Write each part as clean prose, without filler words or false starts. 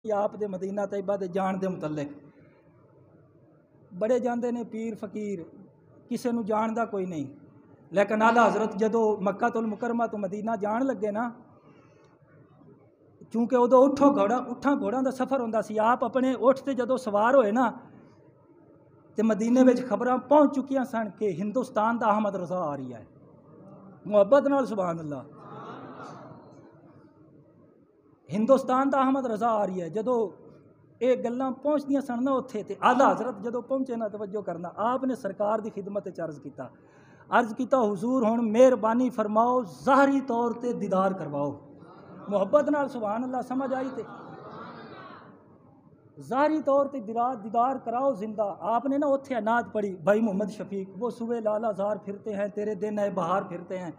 آپ دے مدینہ طیبہ دے جان دے متعلق بڑے جاندے نے پیر فقیر کسے نو جان دا کوئی نہیں، لیکن اعلیٰ حضرت جدو مکہ المکرمہ تو مدینہ جان لگے نا، چونکہ ادو اٹھاں گھوڑاں دا سفر ہوندا سی، آپ اپنے اٹھ تے جدو سوار ہوئے نا تے مدینے وچ خبراں پہنچ چکیاں سن کہ ہندوستان دا احمد رضا آ رہی ہے، محبت نال سبحان اللہ، ہندوستان دا احمد رضا آ رہی ہے۔ جدو یہ گلاں پہنچدیاں سن نا اتھے تے اعلیٰ حضرت جدو پہنچے نا، توجہ کرنا، آپ نے سرکار دی خدمت عرض کیتا حضور ہن مہربانی فرماؤ ظاہری طور تے دیدار کرواؤ، محبت نال سبحان اللہ، سمجھ آئی تے ظاہری طور تے دیدار کراؤ زندہ۔ آپ نے نا اتھے نعت پڑھی بھائی محمد شفیق، وہ صبح لالا زار پھرتے ہیں تیرے دن ہے بہار پھرتے ہیں،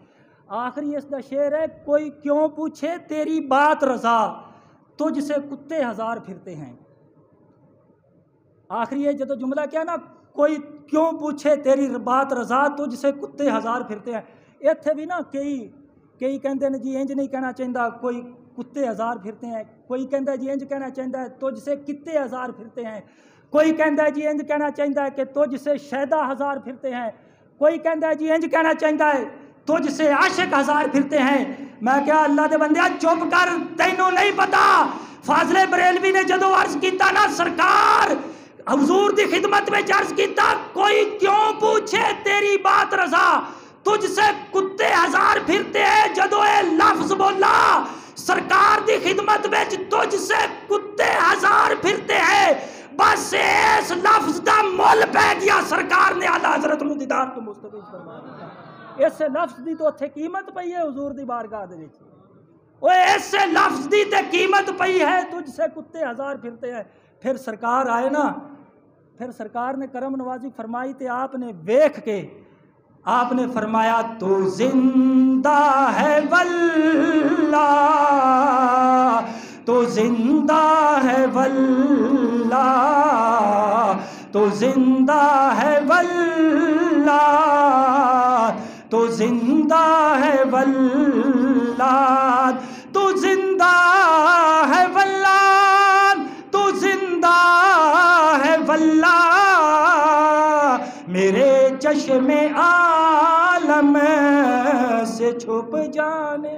آخری اس دا شعر ہے کوئی کیوں پوچھے تیری بات رضا تجھ سے کتے ہزار پھرتے ہیں۔ آخری ہے جدو جملہ کیا نا، کوئی کیوں پوچھے تیری بات رضا تجھ سے کتے ہزار پھرتے ہیں، اتھے بھی نا کئی کہندے نے جی انج نہیں کہنا چاہیے کوئی کتے ہزار پھرتے ہیں، کوئی کہندا ہے جی انج کہنا چاہیے تجھ سے کتے ہزار پھرتے ہیں، کوئی کہندا ہے جی انج کہنا چاہیے کہ تجھ سے شیدا ہزار پھرتے ہیں، کوئی کہندا ہے جی انج کہنا چاہیے تجھ سے عاشق ہزار پھرتے ہیں۔ میں کیا اللہ دے بندیا چپ کر، تینوں نہیں پتا؟ فاضل بریلوی نے جدو عرض کیتا نا سرکار حضور دی خدمت میں عرض کیتا کوئی کیوں پوچھے تیری بات رضا تجھ سے کتے ہزار پھرتے ہیں، جدو اے لفظ بولا سرکار دی خدمت میں تجھ سے کتے ہزار پھرتے ہیں، بس اس لفظ دا مول پہ گیا، سرکار نے اعلیٰ حضرت نو دیدار تو مستفیض فرما دیا۔ اس لفظ دی تو اتھے قیمت پئی ہے حضور دی بارگاہ دے وچ، اوے اس لفظ دی تے قیمت پئی ہے، تجھ سے کتے ہزار پھرتے ہیں۔ پھر سرکار آئے نا، پھر سرکار نے کرم نوازی فرمائی تے آپ نے ویکھ کے آپ نے فرمایا تو زندہ ہے واللہ، تو زندہ ہے واللہ، تو زندہ ہے واللہ، تو زندہ ہے واللہ، تو زندہ ہے واللہ، تو زندہ ہے واللہ، میرے چشم عالم سے چھپ جانے